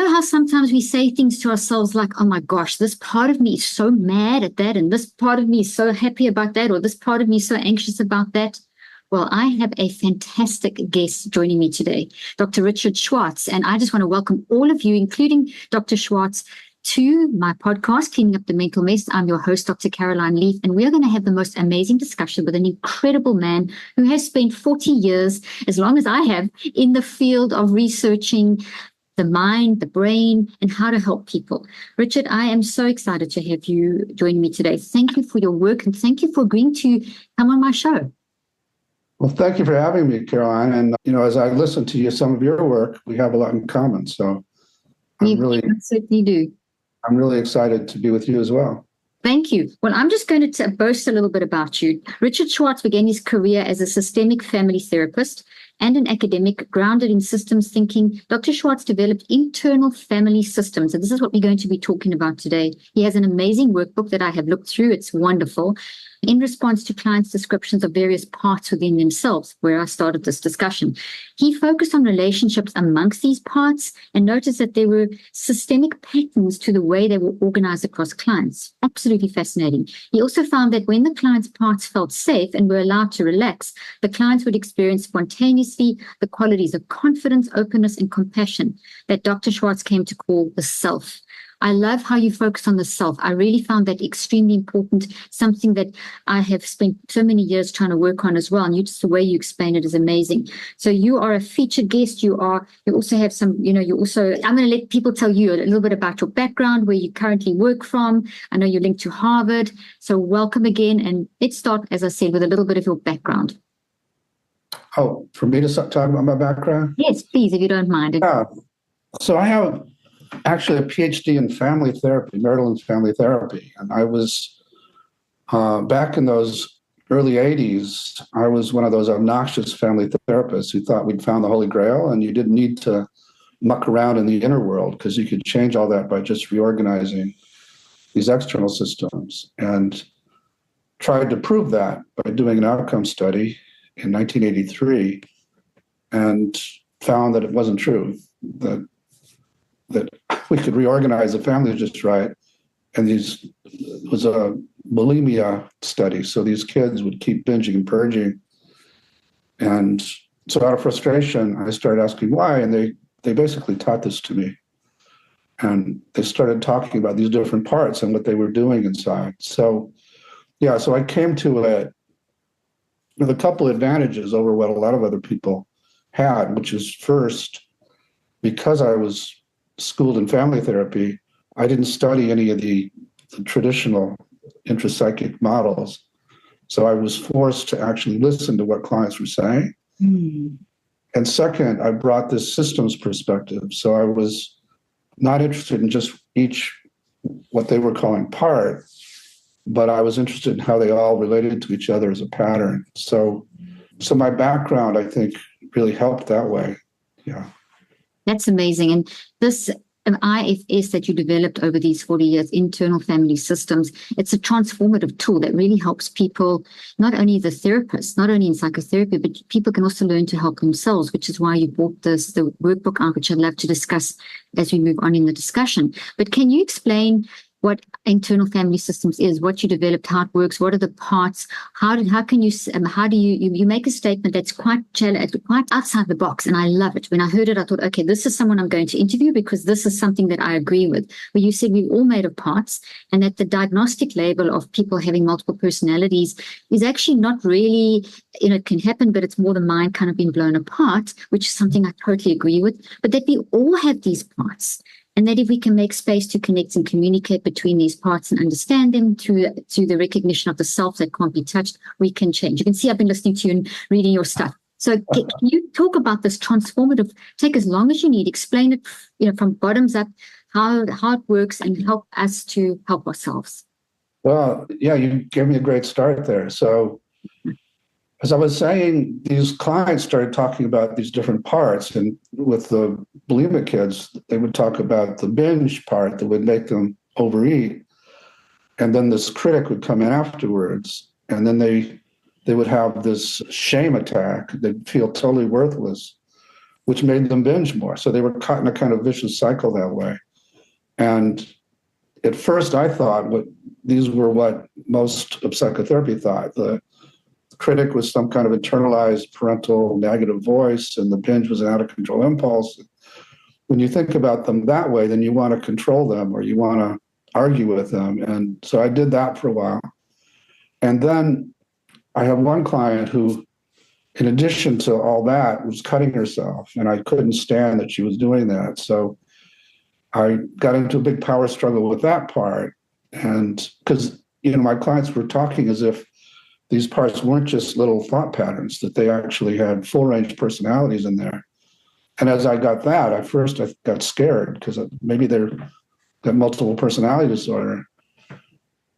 know how sometimes we say things to ourselves like, oh my gosh, this part of me is so mad at that, and this part of me is so happy about that, or this part of me is so anxious about that? Well, I have a fantastic guest joining me today, Dr. Richard Schwartz, and I just want to welcome all of you, including Dr. Schwartz, to my podcast, Cleaning Up the Mental Mess. I'm your host, Dr. Caroline Leaf, and we're going to have the most amazing discussion with an incredible man who has spent 40 years, as long as I have, in the field of researching the mind, the brain, and how to help people. Richard, I am so excited to have you join me today. Thank you for your work, and thank you for agreeing to come on my show. Well, thank you for having me, Caroline. And, as I listen to some of your work, we have a lot in common. So We certainly do. I'm really excited to be with you as well. Thank you. Well, I'm just going to boast a little bit about you. Richard Schwartz began his career as a systemic family therapist and an academic grounded in systems thinking. Dr. Schwartz developed internal family systems, and this is what we're going to be talking about today. He has an amazing workbook that I have looked through. It's wonderful. In response to clients' descriptions of various parts within themselves, where I started this discussion, he focused on relationships amongst these parts and noticed that there were systemic patterns to the way they were organized across clients. Absolutely fascinating. He also found that when the client's parts felt safe and were allowed to relax, the clients would experience spontaneously the qualities of confidence, openness, and compassion that Dr. Schwartz came to call the self. I love how you focus on the self. I really found that extremely important, something that I have spent so many years trying to work on as well. And just the way you explain it is amazing. So you are a featured guest. You also have some, I'm going to let people tell you a little bit about your background, where you currently work from. I know you're linked to Harvard. So welcome again. And let's start, as I said, with a little bit of your background. Oh, for me to talk about my background? Yes, please, if you don't mind. Yeah. So I have actually a PhD in family therapy, marital and family therapy. And I was, back in those early 80s, I was one of those obnoxious family therapists who thought we'd found the Holy Grail and you didn't need to muck around in the inner world because you could change all that by just reorganizing these external systems. And tried to prove that by doing an outcome study in 1983 and found that it wasn't true, that we could reorganize the family just right. And it was a bulimia study. So these kids would keep binging and purging. And so out of frustration, I started asking why. And they basically taught this to me. And they started talking about these different parts and what they were doing inside. So, so I came to it with a couple of advantages over what a lot of other people had, which is first, because I was schooled in family therapy, I didn't study any of the traditional intrapsychic models. So I was forced to actually listen to what clients were saying. Mm. And second, I brought this systems perspective. So I was not interested in just what they were calling part, but I was interested in how they all related to each other as a pattern. So my background, I think, really helped that way. Yeah. That's amazing. And this IFS that you developed over these 40 years, internal family systems, it's a transformative tool that really helps people, not only the therapists, not only in psychotherapy, but people can also learn to help themselves, which is why you brought the workbook out, which I'd love to discuss as we move on in the discussion. But can you explain what internal family systems is, what you developed, how it works, what are the parts, how do you make a statement that's quite outside the box, and I love it. When I heard it, I thought, okay, this is someone I'm going to interview because this is something that I agree with. Where you said we're all made of parts, and that the diagnostic label of people having multiple personalities is actually not really, it can happen, but it's more the mind kind of being blown apart, which is something I totally agree with. But that we all have these parts. And that if we can make space to connect and communicate between these parts and understand them through the recognition of the self that can't be touched, we can change. You can see I've been listening to you and reading your stuff. So can you talk about this transformative, take as long as you need, explain it from bottoms up, how it works, and help us to help ourselves? Well, yeah, you gave me a great start there. So as I was saying, these clients started talking about these different parts. And with the bulimic kids, they would talk about the binge part that would make them overeat. And then this critic would come in afterwards. And then they would have this shame attack. They'd feel totally worthless which made them binge more. So they were caught in a kind of vicious cycle that way. And at first I thought these were what most of psychotherapy thought. The critic was some kind of internalized parental negative voice, and the binge was an out of control impulse. When you think about them that way, then you want to control them or you want to argue with them. And so I did that for a while. And then I have one client who, in addition to all that, was cutting herself, and I couldn't stand that she was doing that. So I got into a big power struggle with that part. And because, my clients were talking as if these parts weren't just little thought patterns, that they actually had full range personalities in there. And as I got that, at first I got scared because maybe they're got multiple personality disorder.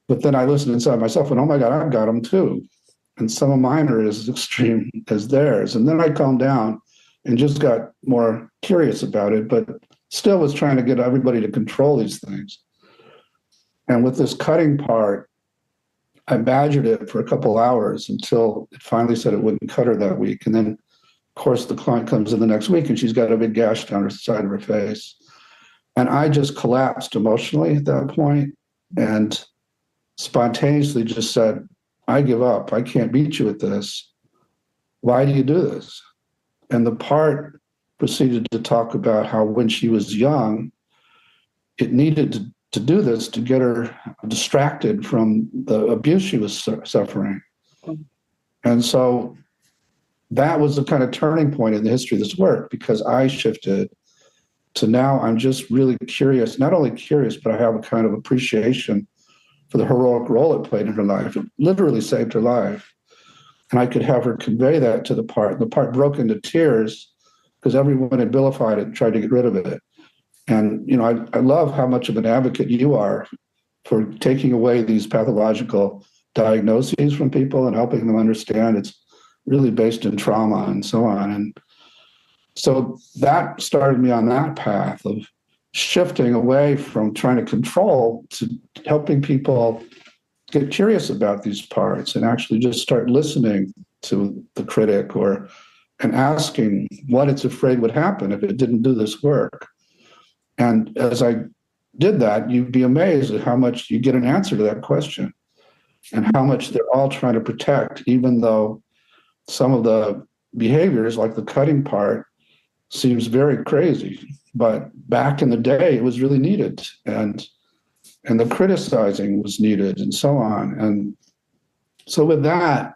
But then I listened inside myself and, oh my God, I've got them too. And some of mine are as extreme as theirs. And then I calmed down and just got more curious about it, but still was trying to get everybody to control these things. And with this cutting part, I badgered it for a couple hours until it finally said it wouldn't cut her that week. And then, of course, the client comes in the next week and she's got a big gash down the side of her face. And I just collapsed emotionally at that point and spontaneously just said, I give up. I can't beat you at this. Why do you do this? And the part proceeded to talk about how when she was young, it needed to do this to get her distracted from the abuse she was suffering. And so that was the kind of turning point in the history of this work, because I shifted to now I'm just really curious, not only curious, but I have a kind of appreciation for the heroic role it played in her life. It literally saved her life. And I could have her convey that to the part. The part broke into tears because everyone had vilified it and tried to get rid of it. And, I love how much of an advocate you are for taking away these pathological diagnoses from people and helping them understand it's really based in trauma and so on. And so that started me on that path of shifting away from trying to control to helping people get curious about these parts and actually just start listening to the critic and asking what it's afraid would happen if it didn't do this work. And as I did that, you'd be amazed at how much you get an answer to that question and how much they're all trying to protect, even though some of the behaviors, like the cutting part, seems very crazy. But back in the day, it was really needed. And the criticizing was needed and so on. And so with that,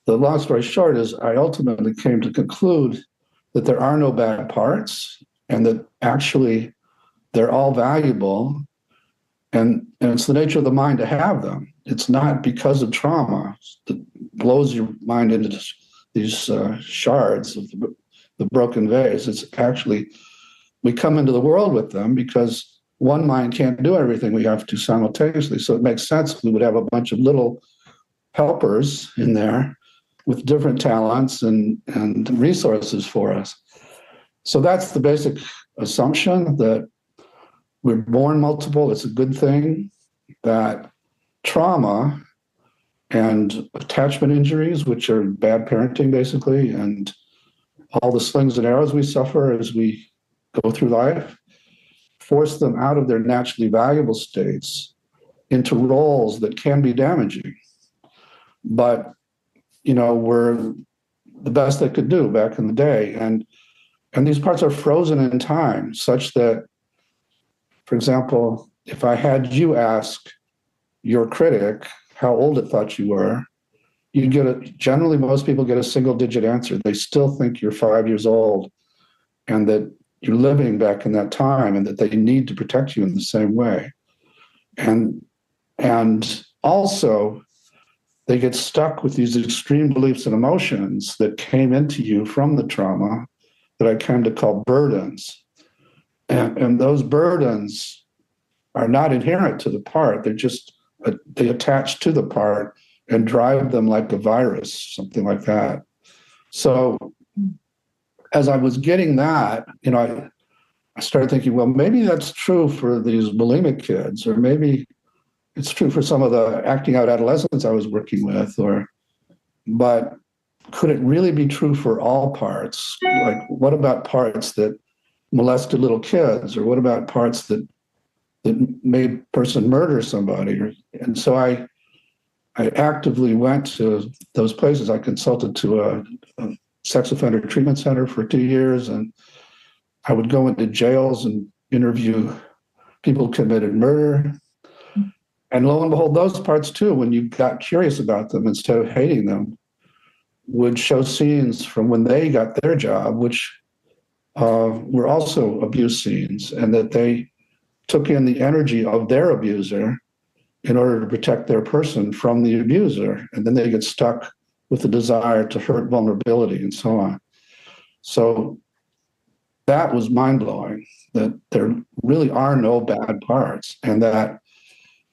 the long story short is I ultimately came to conclude that there are no bad parts and that actually they're all valuable. And it's the nature of the mind to have them. It's not because of trauma that blows your mind into these shards of the broken vase. It's actually, we come into the world with them because one mind can't do everything we have to simultaneously. So it makes sense we would have a bunch of little helpers in there with different talents and resources for us. So that's the basic assumption, that we're born multiple. It's a good thing. That trauma and attachment injuries, which are bad parenting basically, and all the slings and arrows we suffer as we go through life, force them out of their naturally valuable states into roles that can be damaging. But, we're the best they could do back in the day. And these parts are frozen in time such that, for example, if I had you ask your critic how old it thought you were, you generally most people get a single digit answer. They still think you're 5 years old and that you're living back in that time and that they need to protect you in the same way. And also they get stuck with these extreme beliefs and emotions that came into you from the trauma that I came to call burdens. And those burdens are not inherent to the part. They're just, they attach to the part and drive them like a virus, something like that. So as I was getting that, I started thinking, well, maybe that's true for these bulimic kids, or maybe it's true for some of the acting out adolescents I was working with, but could it really be true for all parts? Like, what about parts that molested little kids, or what about parts that made a person murder somebody? And so I actively went to those places. I consulted to a sex offender treatment center for 2 years, and I would go into jails and interview people who committed murder. And lo and behold, those parts too, when you got curious about them instead of hating them, would show scenes from when they got their job, which were also abuse scenes, and that they took in the energy of their abuser in order to protect their person from the abuser. And then they get stuck with the desire to hurt, vulnerability, and so on. So that was mind-blowing, that there really are no bad parts, and that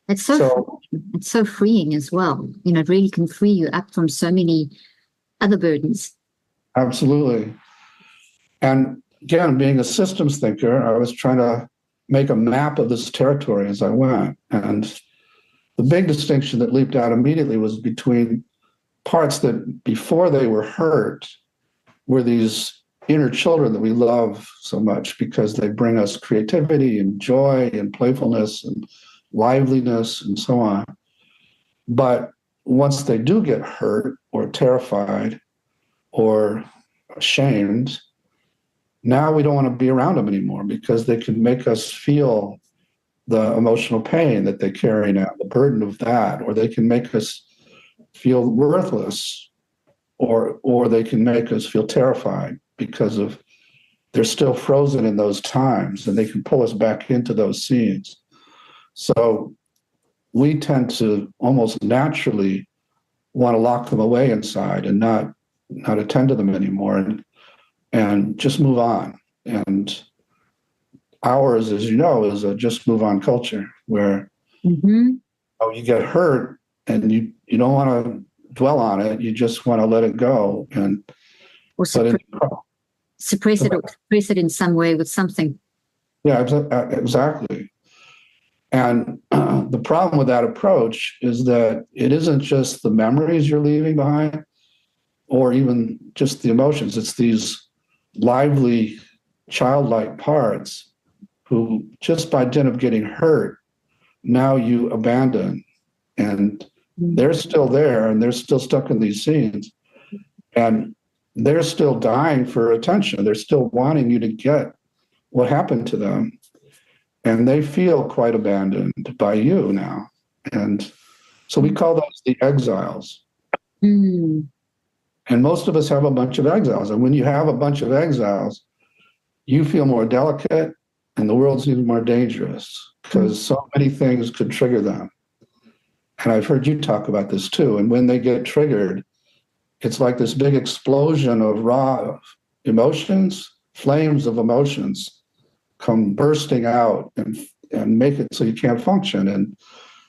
it's so freeing as well. It really can free you up from so many other burdens. Absolutely. And again, being a systems thinker, I was trying to make a map of this territory as I went. And the big distinction that leaped out immediately was between parts that before they were hurt were these inner children that we love so much because they bring us creativity and joy and playfulness and liveliness and so on. But once they do get hurt or terrified or ashamed, now we don't want to be around them anymore because they can make us feel the emotional pain that they carry now, the burden of that, or they can make us feel worthless, or they can make us feel terrified because of they're still frozen in those times, and they can pull us back into those scenes. So we tend to almost naturally want to lock them away inside and not attend to them anymore and just move on. And ours, as you know, is a just move on culture where you get hurt and you don't want to dwell on it. You just want to let it go and suppress it in some way with something. Yeah, exactly. And the problem with that approach is that it isn't just the memories you're leaving behind or even just the emotions. It's these lively, childlike parts who, just by dint of getting hurt, now you abandon. And they're still there, and they're still stuck in these scenes. And they're still dying for attention. They're still wanting you to get what happened to them. And they feel quite abandoned by you now. And so we call those the exiles. And most of us have a bunch of exiles. And when you have a bunch of exiles, you feel more delicate and the world seems more dangerous because so many things could trigger them. And I've heard you talk about this too. And when they get triggered, it's like this big explosion of raw emotions, flames of emotions come bursting out and make it so you can't function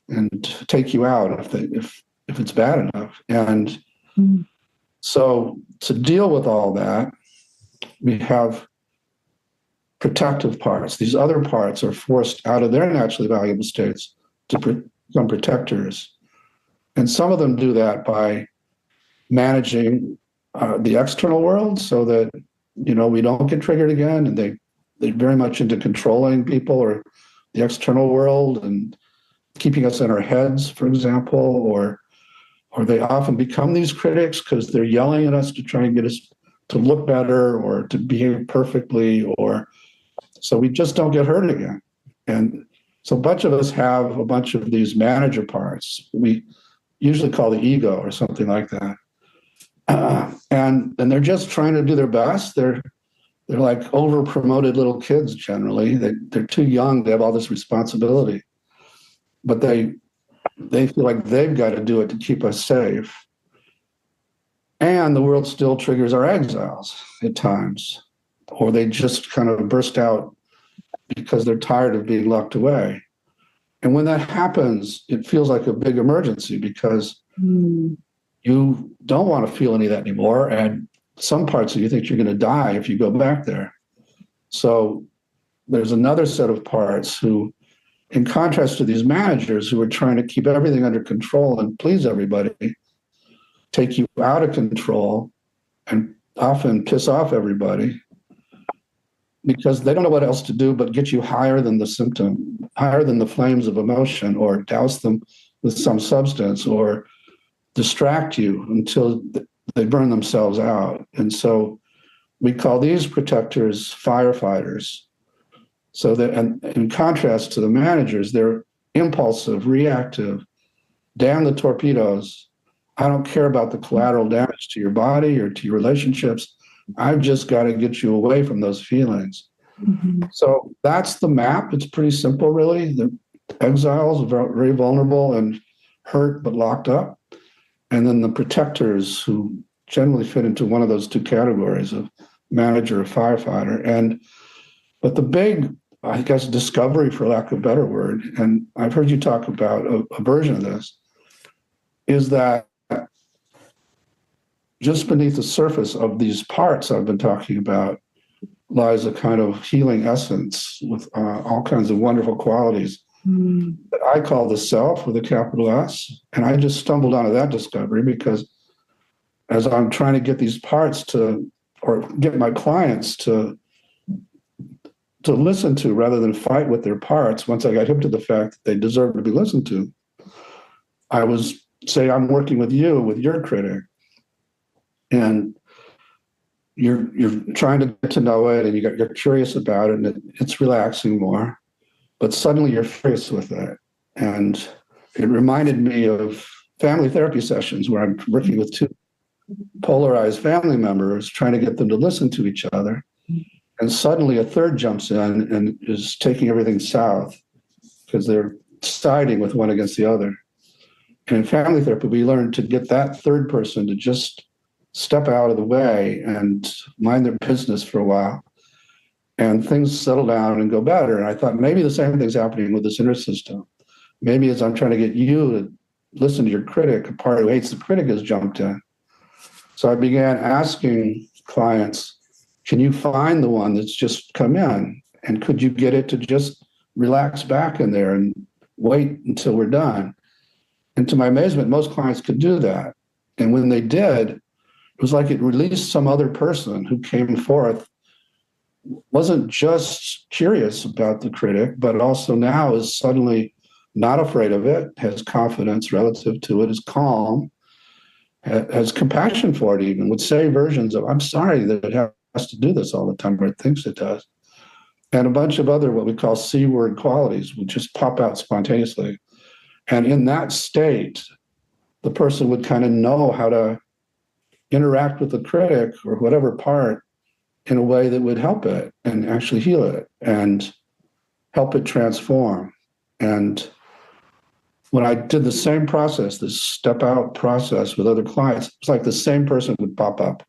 and take you out if it's bad enough. And so to deal with all that, we have protective parts. These other parts are forced out of their naturally valuable states to become protectors. And some of them do that by managing the external world so that, we don't get triggered again. And they're very much into controlling people or the external world and keeping us in our heads, for example, or they often become these critics because they're yelling at us to try and get us to look better or to behave perfectly, or so we just don't get hurt again. And so a bunch of us have a bunch of these manager parts. We usually call the ego or something like that. And they're just trying to do their best. They're like over-promoted little kids generally. They're too young to have all this responsibility. But they feel like they've got to do it to keep us safe. And the world still triggers our exiles at times. Or they just kind of burst out because they're tired of being locked away. And when that happens, it feels like a big emergency because you don't want to feel any of that anymore. And some parts of you think you're going to die if you go back there. So there's another set of parts who, in contrast to these managers who are trying to keep everything under control and please everybody, take you out of control and often piss off everybody because they don't know what else to do but get you higher than the symptom, higher than the flames of emotion, or douse them with some substance, or distract you until they burn themselves out. And so we call these protectors firefighters. So that, and in contrast to the managers, they're impulsive, reactive, damn the torpedoes. I don't care about the collateral damage to your body or to your relationships. I've just got to get you away from those feelings. Mm-hmm. So that's the map. It's pretty simple, really. The exiles are very vulnerable and hurt but locked up. And then the protectors, who generally fit into one of those two categories of manager or firefighter. But the big, I guess, discovery, for lack of a better word, and I've heard you talk about a version of this, is that just beneath the surface of these parts I've been talking about lies a kind of healing essence with all kinds of wonderful qualities that I call the self with a capital S. And I just stumbled onto that discovery because as I'm trying to get these parts to, or get my clients to listen to rather than fight with their parts, once I got hip to the fact that they deserve to be listened to, I was, say, I'm working with you, with your critic, and you're trying to get to know it, and you're curious about it, and it's relaxing more, but suddenly you're furious with it. And it reminded me of family therapy sessions where I'm working with two polarized family members, trying to get them to listen to each other. And suddenly a third jumps in and is taking everything south because they're siding with one against the other. And in family therapy, we learn to get that third person to just step out of the way and mind their business for a while. And things settle down and go better. And I thought maybe the same thing's happening with this inner system. Maybe as I'm trying to get you to listen to your critic, a part who hates the critic has jumped in. So I began asking clients, can you find the one that's just come in? And could you get it to just relax back in there and wait until we're done? And to my amazement, most clients could do that. And when they did, it was like it released some other person who came forth, wasn't just curious about the critic, but also now is suddenly not afraid of it, has confidence relative to it, is calm, has compassion for it even, would say versions of, I'm sorry that it has to do this all the time, or it thinks it does. And a bunch of other what we call C-word qualities would just pop out spontaneously. And in that state, the person would kind of know how to interact with the critic or whatever part in a way that would help it and actually heal it and help it transform. And when I did the same process, this step out process with other clients, it's like the same person would pop up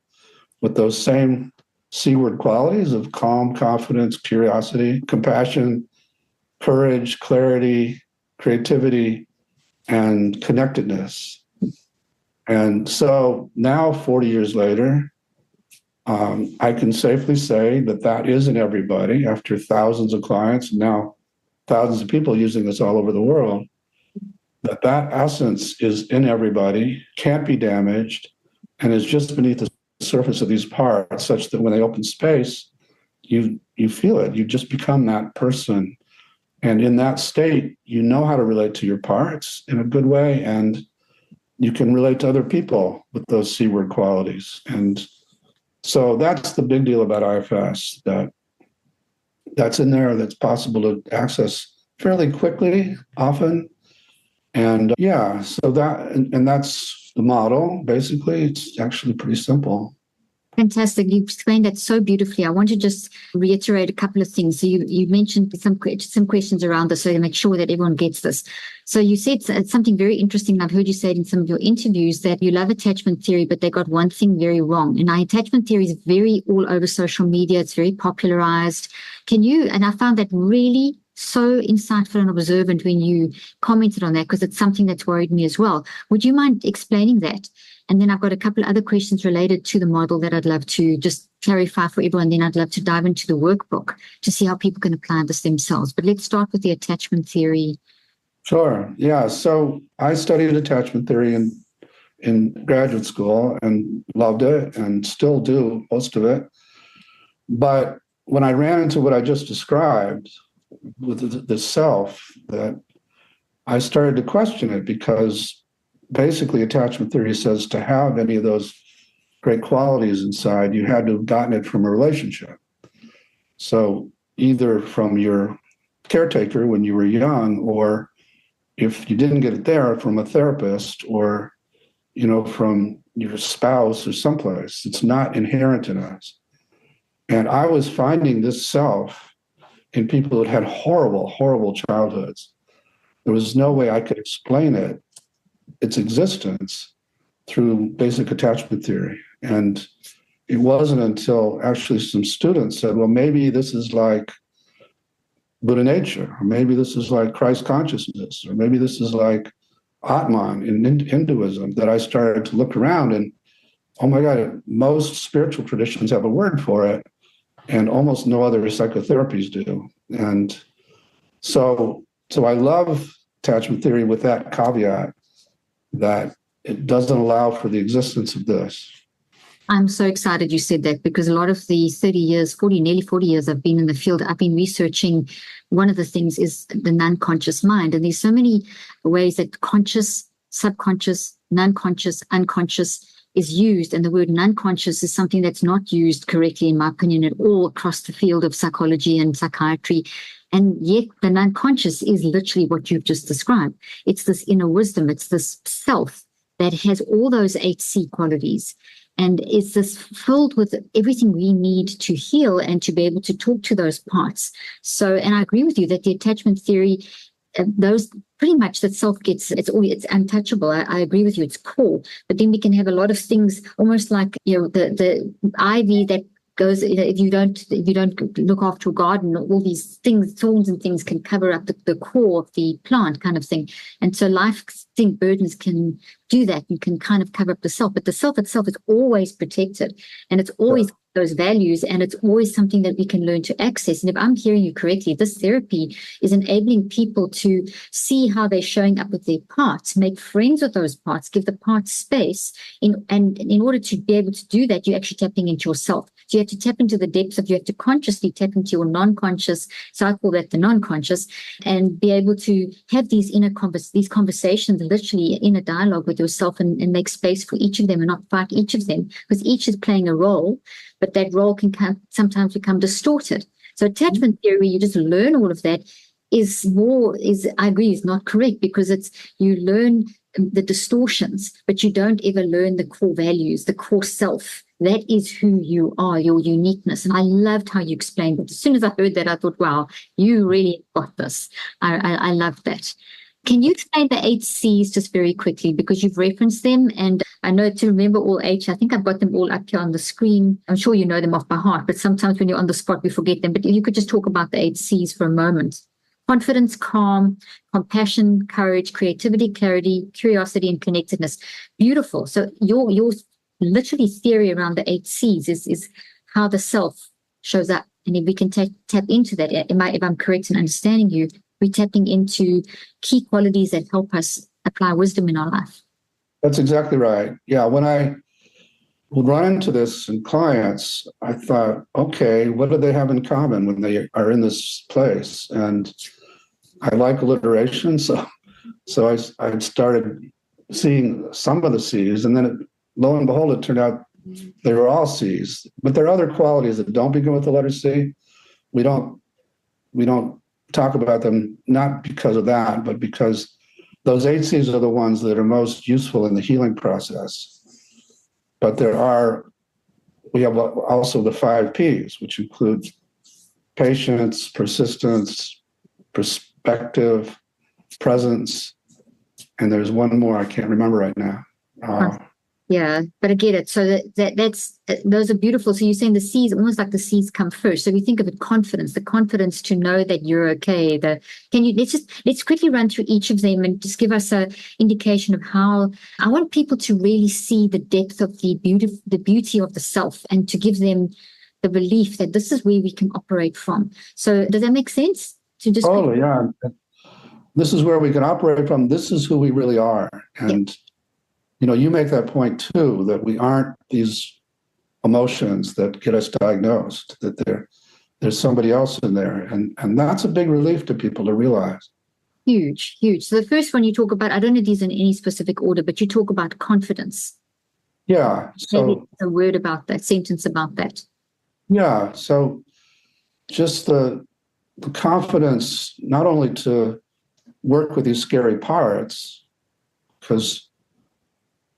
with those same C-word qualities of calm, confidence, curiosity, compassion, courage, clarity, creativity, and connectedness. And so now, 40 years later, I can safely say that that is in everybody after thousands of clients, and now thousands of people using this all over the world, that essence is in everybody, can't be damaged, and is just beneath the surface of these parts, such that when they open space, you feel it. You just become that person. And in that state, you know how to relate to your parts in a good way, and you can relate to other people with those C-word qualities. And so that's the big deal about IFS, that's in there, that's possible to access fairly quickly, often. And yeah, so and that's the model. Basically, it's actually pretty simple. Fantastic. You explained that so beautifully. I want to just reiterate a couple of things. So you mentioned some questions around this, so to make sure that everyone gets this. So you said something very interesting, and I've heard you say it in some of your interviews, that you love attachment theory, but they got one thing very wrong. And attachment theory is very all over social media. It's very popularized. And I found that really so insightful and observant when you commented on that, because it's something that's worried me as well. Would you mind explaining that? And then I've got a couple of other questions related to the model that I'd love to just clarify for everyone. Then I'd love to dive into the workbook to see how people can apply this themselves. But let's start with the attachment theory. Sure. Yeah. So I studied attachment theory in in graduate school and loved it and still do most of it. But when I ran into what I just described with the self, that I started to question it, because basically attachment theory says to have any of those great qualities inside, you had to have gotten it from a relationship. So either from your caretaker when you were young, or if you didn't get it there, from a therapist, or from your spouse or someplace. It's not inherent in us. And I was finding this self in people that had horrible, horrible childhoods. There was no way I could explain its existence, through basic attachment theory. And it wasn't until actually some students said, well, maybe this is like Buddha nature, or maybe this is like Christ consciousness, or maybe this is like Atman in Hinduism, that I started to look around and, oh my God, most spiritual traditions have a word for it, and almost no other psychotherapies do. And so I love attachment theory with that caveat, that it doesn't allow for the existence of this. I'm so excited you said that, because a lot of the 30 years, nearly 40 years I've been in the field, I've been researching. One of the things is the non-conscious mind. And there's so many ways that conscious, subconscious, non-conscious, unconscious is used. And the word non-conscious is something that's not used correctly, in my opinion, at all across the field of psychology and psychiatry. And yet the non-conscious is literally what you've just described. It's this inner wisdom. It's this self that has all those 8C qualities. And it's this filled with everything we need to heal and to be able to talk to those parts. So, and I agree with you that the attachment theory, those pretty much that self gets, it's untouchable. I agree with you, it's core. But then we can have a lot of things, almost like, the ivy that goes, if you don't look after a garden, all these things, thorns and things can cover up the core of the plant, kind of thing. And so life burdens can do that. You can kind of cover up the self, but the self itself is always protected, and it's always those values, and it's always something that we can learn to access. And if I'm hearing you correctly, this therapy is enabling people to see how they're showing up with their parts, make friends with those parts, give the parts space. And in order to be able to do that, you're actually tapping into yourself. So you have to tap into the depths you have to consciously tap into your non-conscious. So I call that the non-conscious, and be able to have these these conversations, literally in a dialogue with yourself, and make space for each of them and not fight each of them, because each is playing a role, but that role can sometimes become distorted. So attachment theory, you just learn all of that, I agree, is not correct, because you learn the distortions, but you don't ever learn the core values, the core self. That is who you are, your uniqueness. And I loved how you explained it. As soon as I heard that, I thought, wow, you really got this. I love that. Can you explain the 8 C's just very quickly, because you've referenced them, and I know to remember all 8, I think I've got them all up here on the screen. I'm sure you know them off by heart, but sometimes when you're on the spot, we forget them. But if you could just talk about the 8 C's for a moment. Confidence, calm, compassion, courage, creativity, clarity, curiosity, and connectedness. Beautiful. So your literally theory around the 8 C's is how the self shows up. And if we can tap into that, if I'm correct in understanding you, we're tapping into key qualities that help us apply wisdom in our life. That's exactly right. Yeah, when I would run into this in clients, I thought, okay, what do they have in common when they are in this place? And I like alliteration, so I started seeing some of the C's, and then lo and behold, it turned out they were all C's. But there are other qualities that don't begin with the letter C. We don't talk about them, not because of that, but because those 8 C's are the ones that are most useful in the healing process. But we have also the 5 P's, which include patience, persistence, perspective, presence, and there's one more I can't remember right now. Yeah, but I get it. So that's those are beautiful. So you're saying the C's, almost like the C's come first. So we think of it, confidence, the confidence to know that you're okay. Let's quickly run through each of them and just give us an indication of how. I want people to really see the depth of the beauty of the self, and to give them the belief that this is where we can operate from. So does that make sense? Totally, yeah. This is where we can operate from. This is who we really are. And you make that point too, that we aren't these emotions that get us diagnosed, that there's somebody else in there. And that's a big relief to people to realize. Huge, huge. So the first one you talk about, I don't know these in any specific order, but you talk about confidence. Yeah. Maybe So a word about that, sentence about that. yeah. So just the confidence, not only to work with these scary parts, because,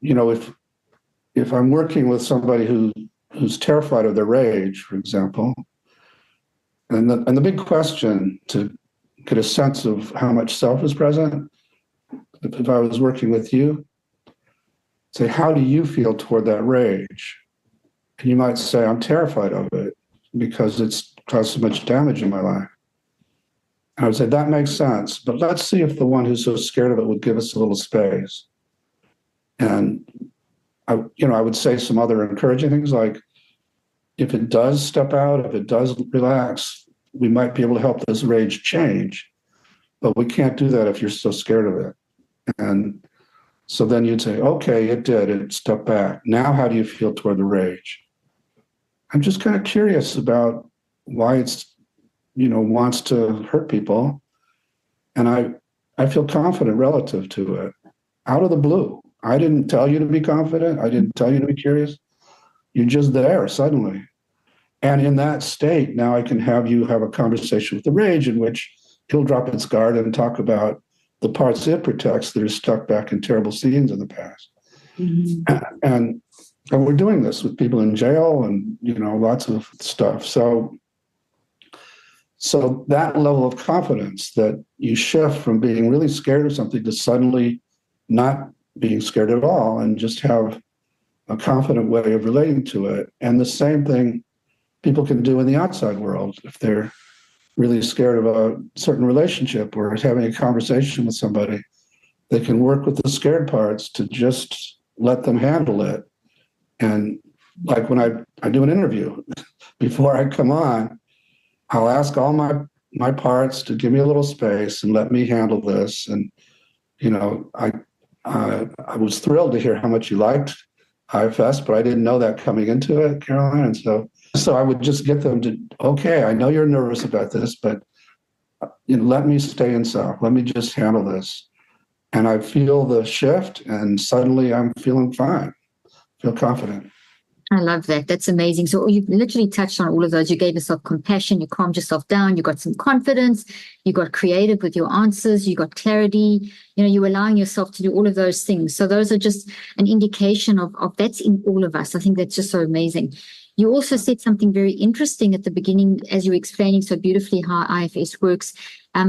if I'm working with somebody who's terrified of their rage, for example, and the big question to get a sense of how much self is present, if I was working with you, say, how do you feel toward that rage? And you might say, I'm terrified of it because it's caused so much damage in my life. And I would say, that makes sense, but let's see if the one who's so scared of it would give us a little space. And I would say some other encouraging things like, if it does step out, if it does relax, we might be able to help this rage change, but we can't do that if you're so scared of it. And so then you'd say, okay, it stepped back. Now, how do you feel toward the rage? I'm just kind of curious about why it's, wants to hurt people. And I feel confident relative to it, out of the blue. I didn't tell you to be confident. I didn't tell you to be curious. You're just there suddenly. And in that state, now I can have you have a conversation with the rage in which he'll drop its guard and talk about the parts it protects that are stuck back in terrible scenes in the past. Mm-hmm. And we're doing this with people in jail and, lots of stuff. So that level of confidence that you shift from being really scared of something to suddenly not being scared at all and just have a confident way of relating to it. And the same thing people can do in the outside world. If they're really scared of a certain relationship or having a conversation with somebody, they can work with the scared parts to just let them handle it. And like when I do an interview, before I come on, I'll ask all my parts to give me a little space and let me handle this. And, I was thrilled to hear how much you liked IFS, but I didn't know that coming into it, Caroline. And so I would just get them to, okay, I know you're nervous about this, but let me stay in self. Let me just handle this. And I feel the shift and suddenly I'm feeling fine, feel confident. I love that. That's amazing. So you literally touched on all of those. You gave yourself compassion, you calmed yourself down, you got some confidence, you got creative with your answers, you got clarity, you're allowing yourself to do all of those things. So those are just an indication of that's in all of us. I think that's just so amazing. You also said something very interesting at the beginning as you were explaining so beautifully how IFS works,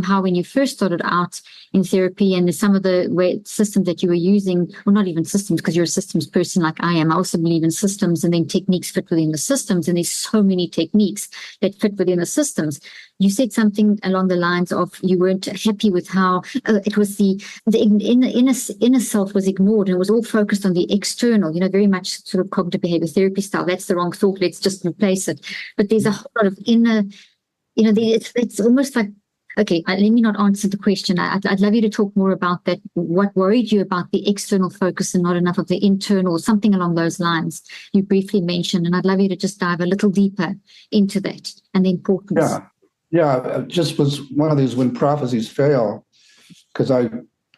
how when you first started out in therapy and some of the systems that you were using, well, not even systems, because you're a systems person like I am. I also believe in systems, and then techniques fit within the systems. And there's so many techniques that fit within the systems. You said something along the lines of you weren't happy with how it was the inner self was ignored, and it was all focused on the external, very much sort of cognitive behavior therapy style. That's the wrong thought. Let's just replace it. But there's a whole lot of inner, it's almost like, okay, let me not answer the question. I'd love you to talk more about that. What worried you about the external focus and not enough of the internal, something along those lines you briefly mentioned. And I'd love you to just dive a little deeper into that and the importance. Yeah, it just was one of these when prophecies fail, because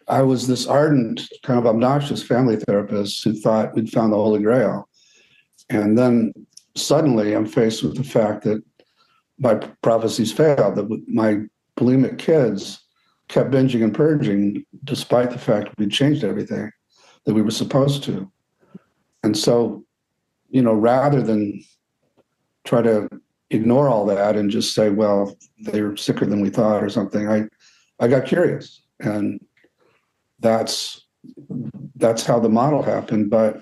I was this ardent, kind of obnoxious family therapist who thought we'd found the Holy Grail. And then suddenly I'm faced with the fact that my prophecies failed, that my bulimic kids kept binging and purging despite the fact we'd changed everything that we were supposed to. And so, rather than try to ignore all that and just say, well, they're sicker than we thought or something, I got curious. And that's how the model happened. But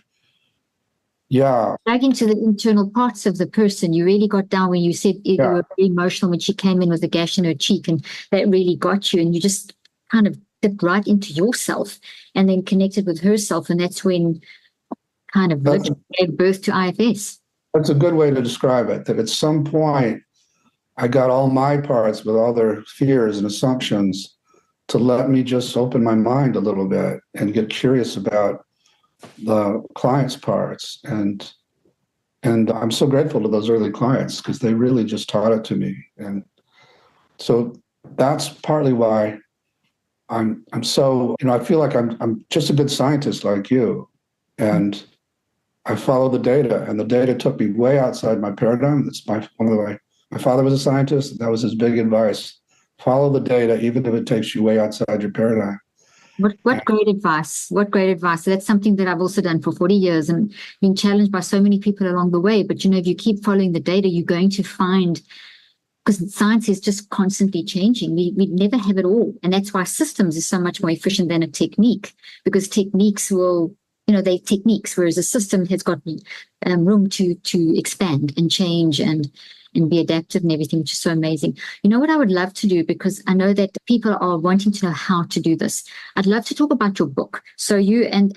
yeah. Back into the internal parts of the person, you really got down when you said you were very emotional when she came in with a gash in her cheek, and that really got you, and you just kind of dipped right into yourself and then connected with herself. And that's when kind of gave birth to IFS. That's a good way to describe it, that at some point I got all my parts with all their fears and assumptions to let me just open my mind a little bit and get curious about the clients' parts. And I'm so grateful to those early clients because they really just taught it to me. And so that's partly why I'm so, I feel like I'm just a good scientist like you. And I follow the data, and the data took me way outside my paradigm. That's my father was a scientist, and that was his big advice. Follow the data, even if it takes you way outside your paradigm. What great advice. What great advice. That's something that I've also done for 40 years and been challenged by so many people along the way. But, if you keep following the data, you're going to find, because science is just constantly changing. We never have it all. And that's why systems is so much more efficient than a technique, because techniques will, they're techniques, whereas a system has got room to expand and change and be adaptive and everything, which is so amazing. You know what I would love to do, because I know that people are wanting to know how to do this. I'd love to talk about your book. So and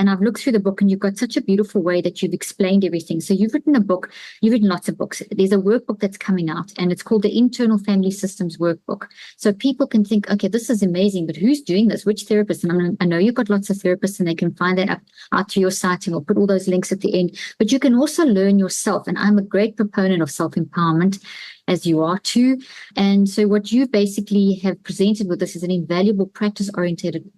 I've looked through the book, and you've got such a beautiful way that you've explained everything. So you've written a book, you've written lots of books. There's a workbook that's coming out, and it's called the Internal Family Systems Workbook. So people can think, okay, this is amazing, but who's doing this? Which therapist? And I know you've got lots of therapists, and they can find that out through your site, and we'll put all those links at the end. But you can also learn yourself. And I'm a great proponent of self-empowerment, as you are too. And so what you basically have presented with us is an invaluable practice-oriented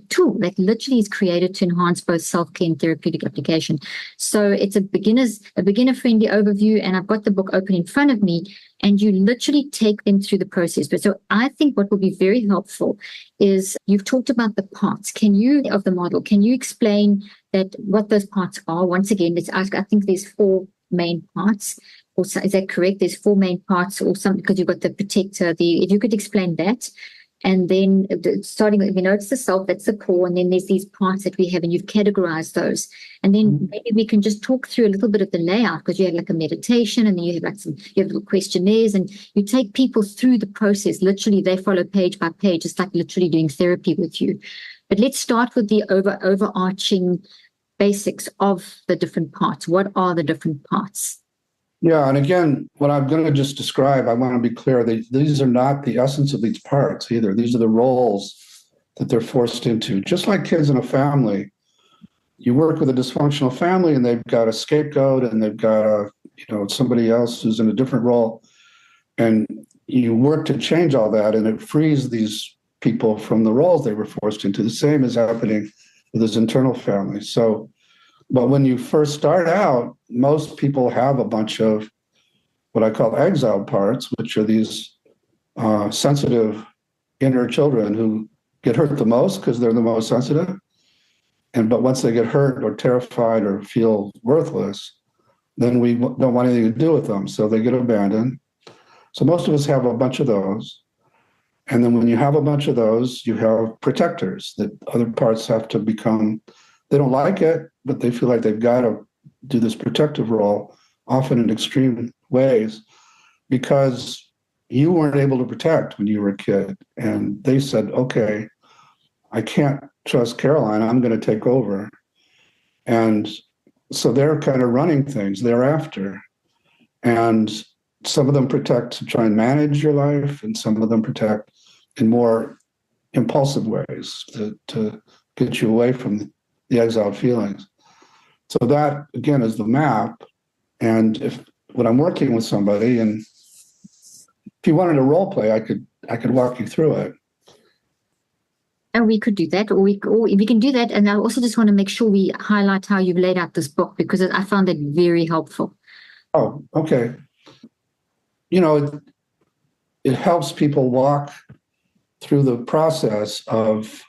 tool that literally is created to enhance both self-care and therapeutic application. So it's a beginner-friendly overview, and I've got the book open in front of me, and you literally take them through the process. But so I think what will be very helpful is, you've talked about the parts. Of the model, can you explain what those parts are? Once again, I think there's 4 main parts. Or is that correct? There's 4 main parts, or something, because you've got the protector. If you could explain that. And then starting with, it's the self, that's the core, and then there's these parts that we have, and you've categorized those. And then maybe we can just talk through a little bit of the layout, because you have like a meditation, and then you have little questionnaires, and you take people through the process. Literally, they follow page by page. It's like literally doing therapy with you. But let's start with the overarching basics of the different parts. What are the different parts? Yeah, and again, what I'm going to just describe, I want to be clear, these are not the essence of these parts either. These are the roles that they're forced into. Just like kids in a family, you work with a dysfunctional family, and they've got a scapegoat, and they've got somebody else who's in a different role, and you work to change all that, and it frees these people from the roles they were forced into. The same is happening with this internal family. But when you first start out, most people have a bunch of what I call exiled parts, which are these sensitive inner children who get hurt the most because they're the most sensitive. But once they get hurt or terrified or feel worthless, then we don't want anything to do with them. So they get abandoned. So most of us have a bunch of those. And then when you have a bunch of those, you have protectors that other parts have to become. They don't like it, but they feel like they've got to do this protective role, often in extreme ways, because you weren't able to protect when you were a kid. And they said, okay, I can't trust Caroline, I'm going to take over. And so they're kind of running things thereafter. And some of them protect to try and manage your life, and some of them protect in more impulsive ways to get you away from the exiled feelings. So that, again, is the map. And when I'm working with somebody, and if you wanted a role play, I could walk you through it. And we could do that, or we can do that. And I also just want to make sure we highlight how you've laid out this book, because I found that very helpful. Oh, okay. It helps people walk through the process of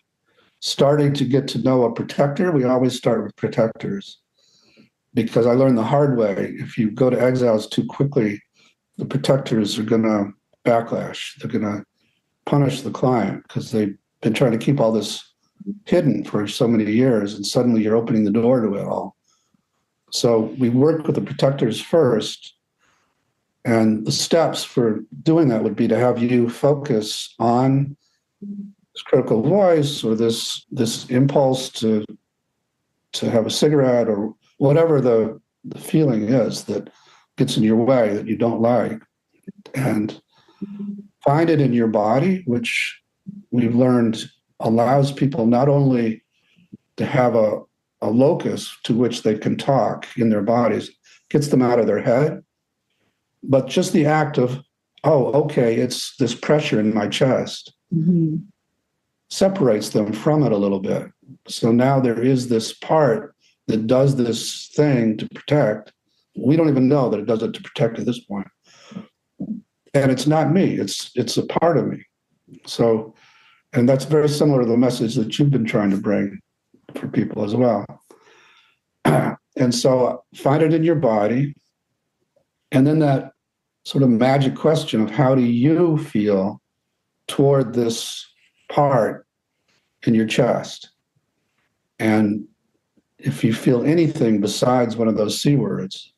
starting to get to know a protector. We always start with protectors, because I learned the hard way. If you go to exiles too quickly, the protectors are going to backlash. They're going to punish the client because they've been trying to keep all this hidden for so many years, and suddenly you're opening the door to it all. So we work with the protectors first, and the steps for doing that would be to have you focus on this critical voice, or this impulse to have a cigarette, or whatever the feeling is that gets in your way that you don't like, and find it in your body, which we've learned allows people not only to have a a locus to which they can talk in their bodies, gets them out of their head. But just the act of, oh, okay, it's this pressure in my chest, separates them from it a little bit. So now there is this part that does this thing to protect. We don't even know that it does it to protect at this point. And it's not me, it's a part of me. So, and that's very similar to the message that you've been trying to bring for people as well. And so find it in your body. And then that sort of magic question of how do you feel toward this part in your chest? And if you feel anything besides one of those C words,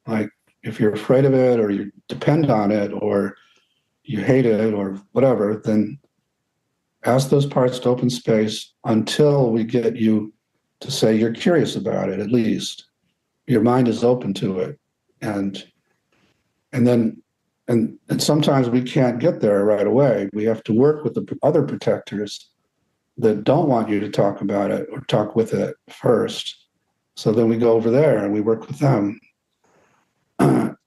like if you're afraid of it or you depend on it or you hate it or whatever, then ask those parts to open space until we get you to say you're curious about it, at least. Your mind is open to it. And sometimes we can't get there right away. We have to work with the other protectors that don't want you to talk about it or talk with it first. So then we go over there and we work with them.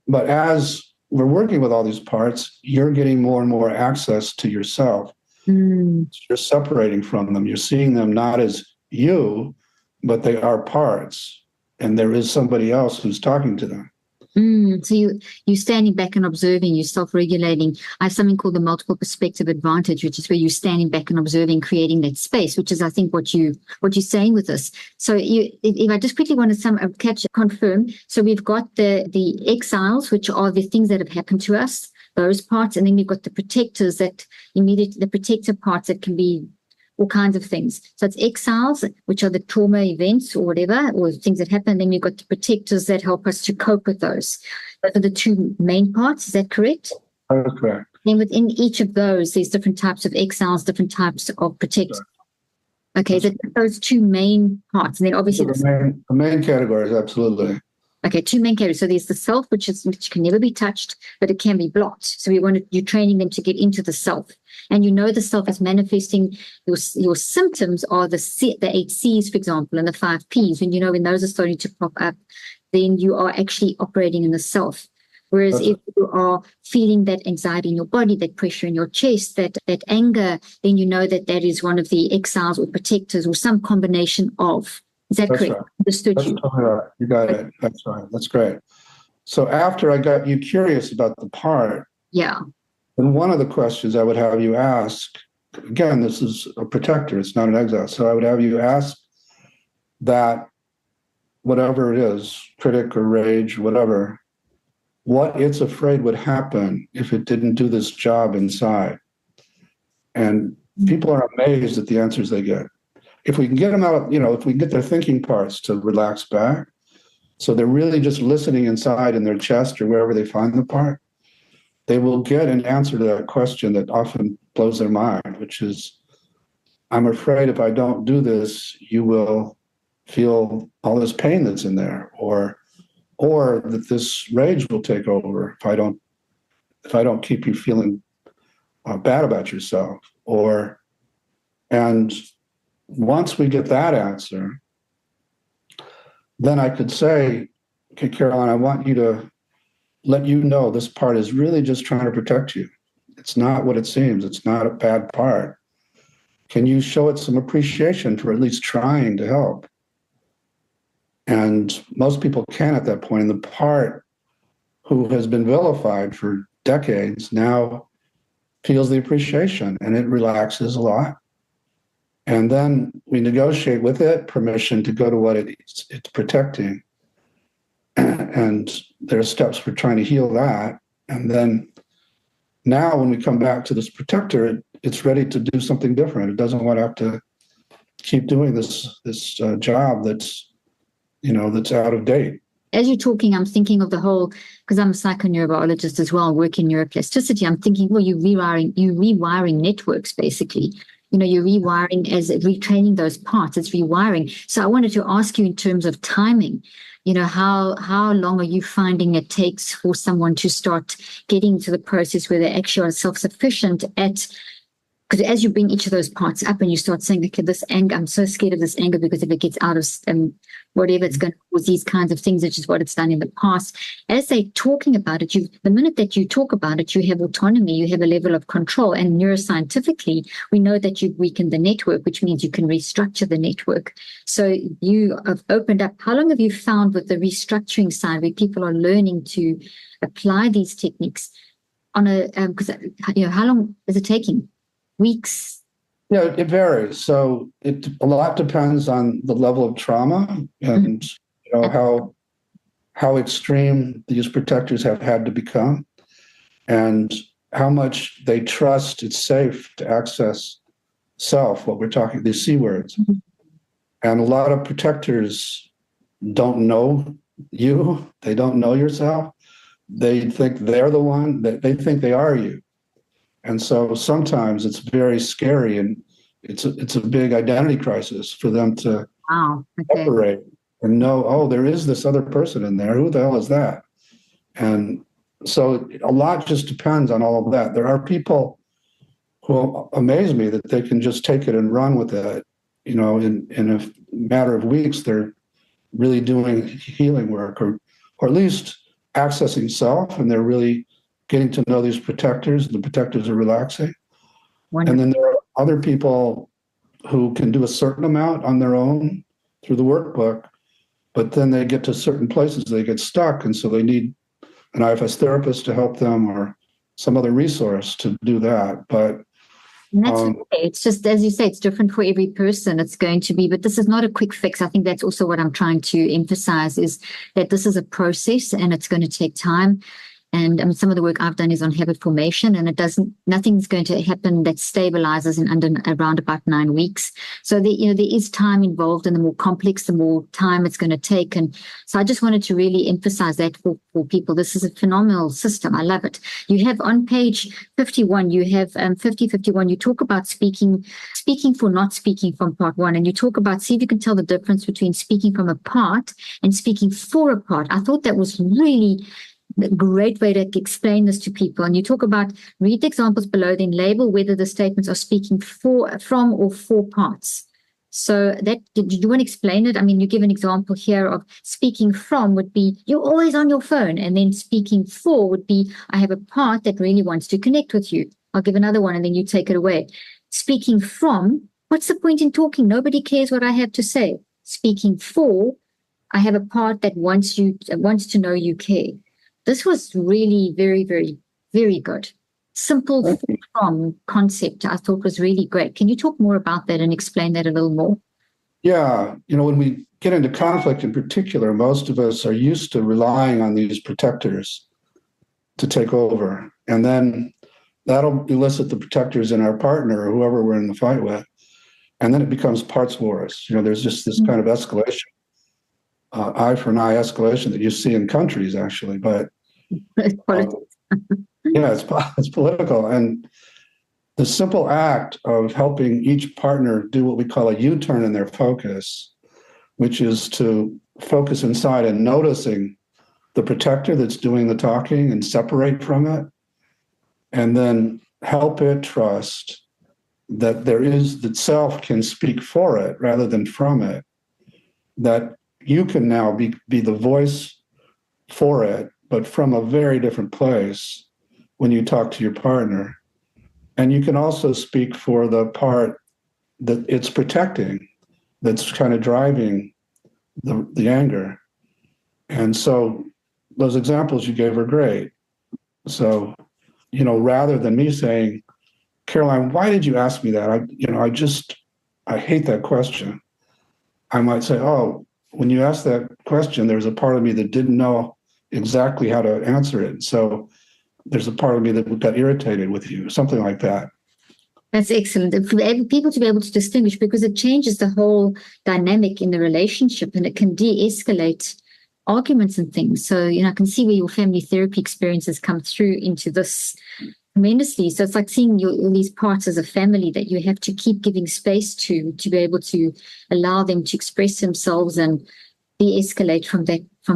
But as we're working with all these parts, you're getting more and more access to yourself. You're separating from them. You're seeing them not as you, but they are parts. And there is somebody else who's talking to them. So you're standing back and observing, you're self-regulating. I have something called the multiple perspective advantage, which is where you're standing back and observing, creating that space, which is, I think, what you're saying with this. So if I just quickly want to confirm. So we've got the exiles, which are the things that have happened to us, those parts, and then we've got the protectors the protector parts that can be all kinds of things. So it's exiles, which are the trauma events or whatever, or things that happen. Then you've got the protectors that help us to cope with those. Those are the two main parts. Is that correct? That is correct. Then within each of those, there's different types of exiles, different types of protectors. Okay, those two main parts. And then obviously the main categories, absolutely. Okay, two main categories. So there's the self, which can never be touched, but it can be blocked. So you're training them to get into the self. And you know the self is manifesting. Your symptoms are the 8 C's, for example, and the 5 P's. When when those are starting to pop up, then you are actually operating in the self. Whereas if you are feeling that anxiety in your body, that pressure in your chest, that anger, then you know that is one of the exiles or protectors or some combination of. Is that correct? Right. Understood. That's totally right. You got it. That's right. That's great. So after I got you curious about the part, then one of the questions I would have you ask, again, this is a protector, it's not an exile. So I would have you ask that, whatever it is, critic or rage, whatever, what it's afraid would happen if it didn't do this job inside. And people are amazed at the answers they get. If we can get them out, if we can get their thinking parts to relax back, so they're really just listening inside in their chest or wherever they find the part, they will get an answer to that question that often blows their mind, which is, I'm afraid if I don't do this, you will feel all this pain that's in there, or that this rage will take over if I don't keep you feeling bad about yourself, and once we get that answer, then I could say, okay, Caroline, I want you to let you know this part is really just trying to protect you. It's not what it seems. It's not a bad part. Can you show it some appreciation for at least trying to help? And most people can at that point. And the part who has been vilified for decades now feels the appreciation, and it relaxes a lot. And then we negotiate with it permission to go to what it's protecting. And there are steps for trying to heal that. And then now when we come back to this protector, it's ready to do something different. It doesn't want to have to keep doing this job that's out of date. As you're talking, I'm thinking of the whole, because I'm a psychoneurobiologist as well, work in neuroplasticity. I'm thinking, well, you're rewiring networks, basically. You're rewiring as retraining those parts. It's rewiring. So I wanted to ask you in terms of timing, how long are you finding it takes for someone to start getting to the process where they actually are self-sufficient at because as you bring each of those parts up and you start saying, okay, this anger, I'm so scared of this anger because if it gets out of whatever, it's going to cause these kinds of things, which is what it's done in the past. As they're talking about it, the minute that you talk about it, you have autonomy, you have a level of control. And neuroscientifically, we know that you weaken the network, which means you can restructure the network. So you have opened up. How long have you found with the restructuring side where people are learning to apply these techniques on a, because, how long is it taking? Weeks? Yeah, it varies. So a lot depends on the level of trauma and how extreme these protectors have had to become, and how much they trust it's safe to access self. What we're talking, these C words, and a lot of protectors don't know you. They don't know yourself. They think they're the one. That they think they are you. And so sometimes it's very scary, and it's a big identity crisis for them to operate and know, oh, there is this other person in there. Who the hell is that? And so a lot just depends on all of that. There are people who amaze me that they can just take it and run with it. In a matter of weeks, they're really doing healing work, or at least accessing self, and they're really getting to know these protectors. The protectors are relaxing. Wonderful. And then there are other people who can do a certain amount on their own through the workbook, but then they get to certain places, they get stuck, and so they need an IFS therapist to help them or some other resource to do that. But and that's okay. It's just, as you say, it's different for every person. It's going to be, but this is not a quick fix. I think that's also what I'm trying to emphasize, is that this is a process and it's going to take time. And I mean, some of the work I've done is on habit formation, and nothing's going to happen that stabilizes in around about 9 weeks. So there is time involved, and the more complex, the more time it's going to take. And so I just wanted to really emphasize that for people. This is a phenomenal system. I love it. You have on page 51, you have 51, you talk about speaking for, not speaking from part one. And you talk about, see if you can tell the difference between speaking from a part and speaking for a part. I thought that was really a great way to explain this to people. And you talk about, read the examples below, then label whether the statements are speaking from or for parts. So did you want to explain it? I mean, you give an example here of speaking from would be, you're always on your phone. And then speaking for would be, I have a part that really wants to connect with you. I'll give another one and then you take it away. Speaking from, what's the point in talking? Nobody cares what I have to say. Speaking for, I have a part that wants to know you care. This was really very, very, very good. Simple from concept, I thought was really great. Can you talk more about that and explain that a little more? Yeah. When we get into conflict in particular, most of us are used to relying on these protectors to take over. And then that'll elicit the protectors in our partner or whoever we're in the fight with. And then it becomes parts wars. There's just this kind of escalation. Eye for an eye escalation that you see in countries, actually, but it's political. And the simple act of helping each partner do what we call a U-turn in their focus, which is to focus inside and noticing the protector that's doing the talking and separate from it, and then help it trust that that self can speak for it rather than from it, that you can now be the voice for it, but from a very different place when you talk to your partner. And you can also speak for the part that it's protecting, that's kind of driving the anger. And so those examples you gave are great. So, rather than me saying, Caroline, why did you ask me that? I hate that question. I might say, oh, when you asked that question, there's a part of me that didn't know exactly how to answer it. So there's a part of me that got irritated with you, something like that. That's excellent. For people to be able to distinguish, because it changes the whole dynamic in the relationship, and it can de-escalate arguments and things. So, I can see where your family therapy experiences come through into this tremendously. So it's like seeing all these parts as a family that you have to keep giving space to be able to allow them to express themselves and de-escalate from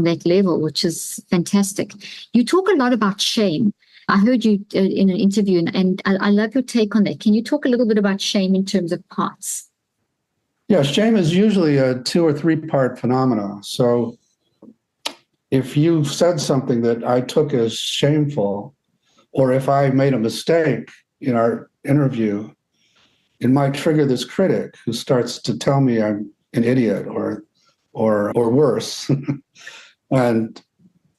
that level, which is fantastic. You talk a lot about shame. I heard you in an interview, and I love your take on that. Can you talk a little bit about shame in terms of parts? Yeah, shame is usually a 2 or 3 part phenomena. So if you said something that I took as shameful, or if I made a mistake in our interview, it might trigger this critic who starts to tell me I'm an idiot or worse. And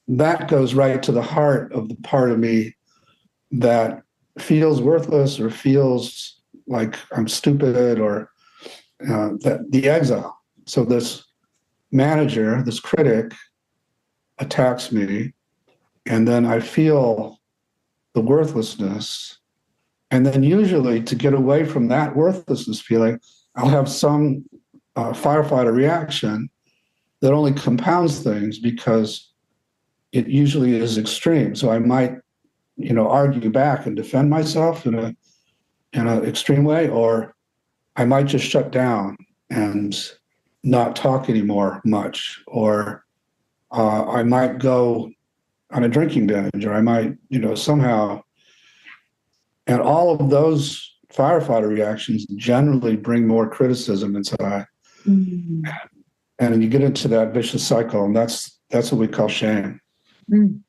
that goes right to the heart of the part of me that feels worthless or feels like I'm stupid or that the exile. So this manager, this critic attacks me, and then I feel the worthlessness. And then usually to get away from that worthlessness feeling, I'll have some firefighter reaction that only compounds things because it usually is extreme. So I might, argue back and defend myself in an extreme way, or I might just shut down and not talk anymore much, or I might go on a drinking binge, or I might, somehow. And all of those firefighter reactions generally bring more criticism inside. Mm-hmm. And you get into that vicious cycle, and that's what we call shame. Mm.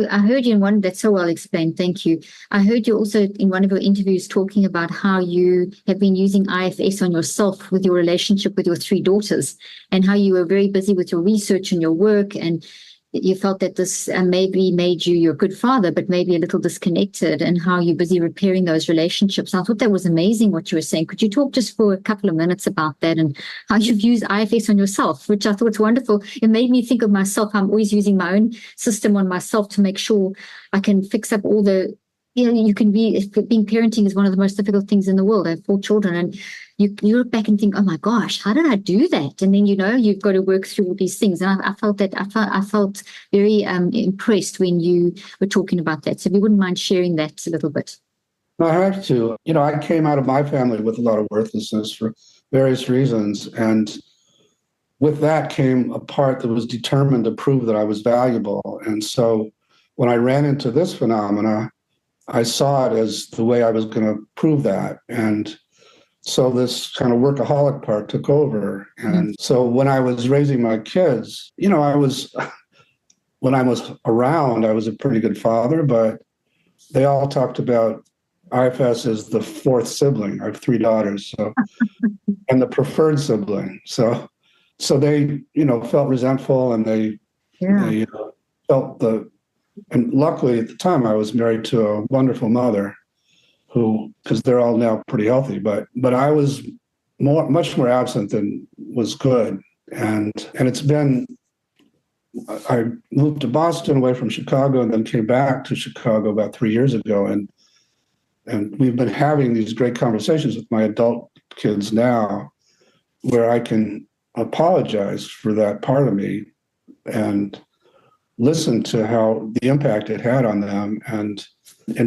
I heard you in one, that's so well explained, thank you. I heard you also in one of your interviews talking about how you have been using IFS on yourself with your relationship with your 3 daughters, and how you were very busy with your research and your work, and you felt that this maybe made you your good father, but maybe a little disconnected, and how you're busy repairing those relationships. I thought that was amazing what you were saying. Could you talk just for a couple of minutes about that and how you've used IFS on yourself, which I thought was wonderful. It made me think of myself. I'm always using my own system on myself to make sure I can fix up all the, you can being parenting is one of the most difficult things in the world. I have 4 children, and you look back and think, oh my gosh, how did I do that? And then, you've got to work through all these things. And I felt very impressed when you were talking about that. So if you wouldn't mind sharing that a little bit. I have to. I came out of my family with a lot of worthlessness for various reasons. And with that came a part that was determined to prove that I was valuable. And so when I ran into this phenomena, I saw it as the way I was going to prove that. And so this kind of workaholic part took over. And so when I was raising my kids, when I was around, I was a pretty good father, but they all talked about IFS as the 4th sibling. I have 3 daughters, so and the preferred sibling. So they, felt resentful, and they felt and luckily at the time I was married to a wonderful mother who, because they're all now pretty healthy, but I was much more absent than was good. And it's been, I moved to Boston away from Chicago and then came back to Chicago about 3 years ago. And we've been having these great conversations with my adult kids now where I can apologize for that part of me and listen to how the impact it had on them and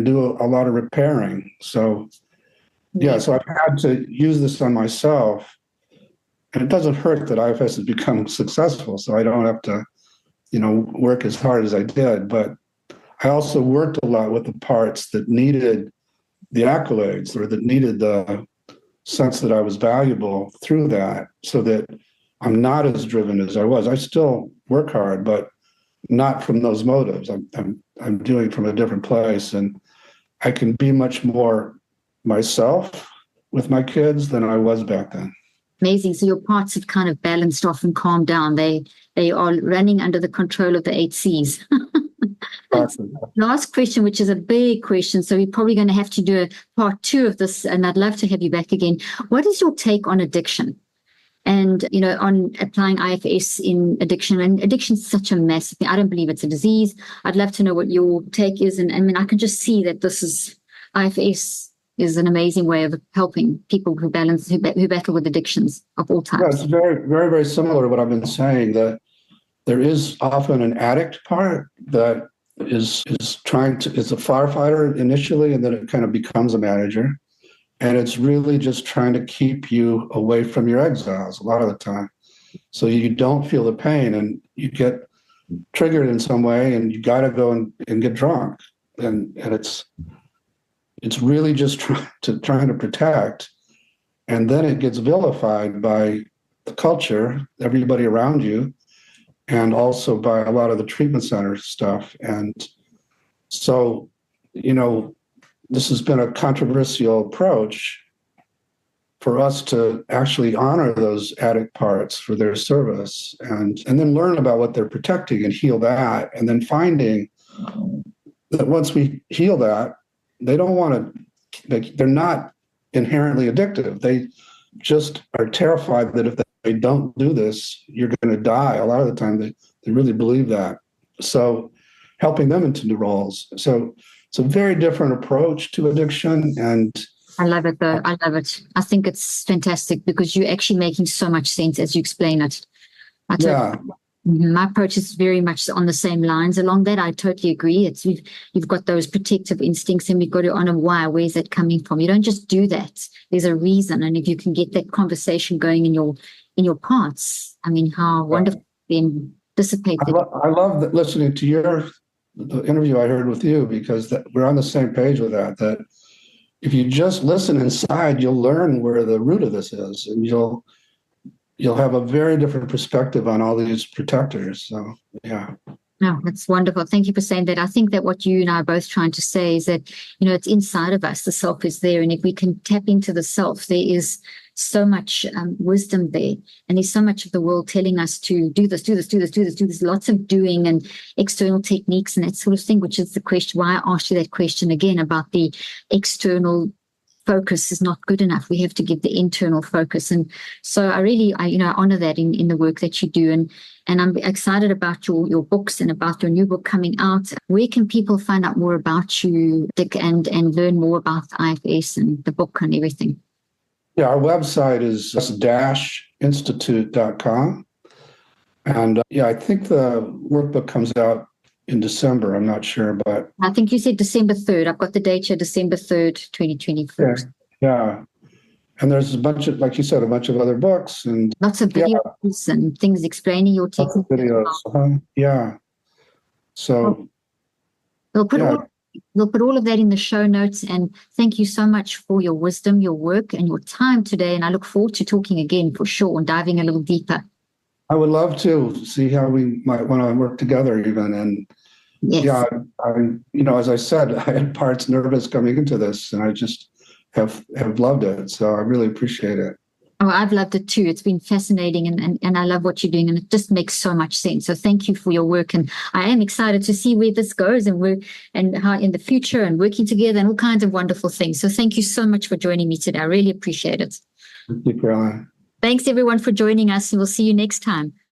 do a lot of repairing. So, so I've had to use this on myself, and it doesn't hurt that IFS has become successful. So I don't have to, work as hard as I did, but I also worked a lot with the parts that needed the accolades or that needed the sense that I was valuable through that, so that I'm not as driven as I was. I still work hard, but not from those motives. I'm doing it from a different place, and I can be much more myself with my kids than I was back then. Amazing. So your parts have kind of balanced off and calmed down. They are running under the control of the 8 C's. Last question, which is a big question. So we're probably going to have to do a part 2 of this, and I'd love to have you back again. What is your take on addiction? And, on applying IFS in addiction. And addiction is such a massive thing. I don't believe it's a disease. I'd love to know what your take is. And I mean, I can just see that IFS is an amazing way of helping people who battle with addictions of all types. Yeah, it's very, very, very similar to what I've been saying, that there is often an addict part that is a firefighter initially, and then it kind of becomes a manager. And it's really just trying to keep you away from your exiles a lot of the time. So you don't feel the pain, and you get triggered in some way, and you got to go and get drunk. and it's really just trying to protect, and then it gets vilified by the culture, everybody around you, and also by a lot of the treatment center stuff. And so, this has been a controversial approach for us to actually honor those addict parts for their service, and then learn about what they're protecting and heal that, and then finding that once we heal that, they don't want to, they're not inherently addictive. They just are terrified that if they don't do this, you're going to die. A lot of the time they really believe that. So helping them into new roles. So it's a very different approach to addiction. And I love it, though. I love it. I think it's fantastic because you're actually making so much sense as you explain it. My approach is very much on the same lines. Along that, I totally agree. You've got those protective instincts, and we've got to honor why. Where's that coming from? You don't just do that. There's a reason, and if you can get that conversation going in your parts, I mean, how wonderful then dissipate. I love that, listening to the interview I heard with you, because we're on the same page with that. That if you just listen inside, you'll learn where the root of this is, and you'll have a very different perspective on all these protectors. So, yeah. No, that's wonderful. Thank you for saying that. I think that what you and I are both trying to say is that, it's inside of us. The self is there. And if we can tap into the self, there is so much wisdom there. And there's so much of the world telling us to do this, do this, do this, do this, do this. Lots of doing and external techniques and that sort of thing, which is the question why I asked you that question again about the external focus is not good enough. We have to give the internal focus. And so I honor that in the work that you do. And I'm excited about your books and about your new book coming out. Where can people find out more about you, Dick, and learn more about IFS and the book and everything? Yeah, our website is -institute.com. And I think the workbook comes out in December. I'm not sure, but I think you said December 3rd. I've got the date here, December 3rd, 2024. Yeah. And there's a bunch of, like you said, a bunch of other books and lots of videos and things explaining your technique. Lots of videos. Yeah. So we'll put all of that in the show notes. And thank you so much for your wisdom, your work, and your time today. And I look forward to talking again for sure and diving a little deeper. I would love to see how we might want to work together even. And yes. As I said, I had parts nervous coming into this, and I just have loved it. So I really appreciate it. Oh, I've loved it too. It's been fascinating, and I love what you're doing, and it just makes so much sense. So thank you for your work, and I am excited to see where this goes and how in the future and working together and all kinds of wonderful things. So thank you so much for joining me today. I really appreciate it. Thank you, Caroline. Thanks everyone for joining us, and we'll see you next time.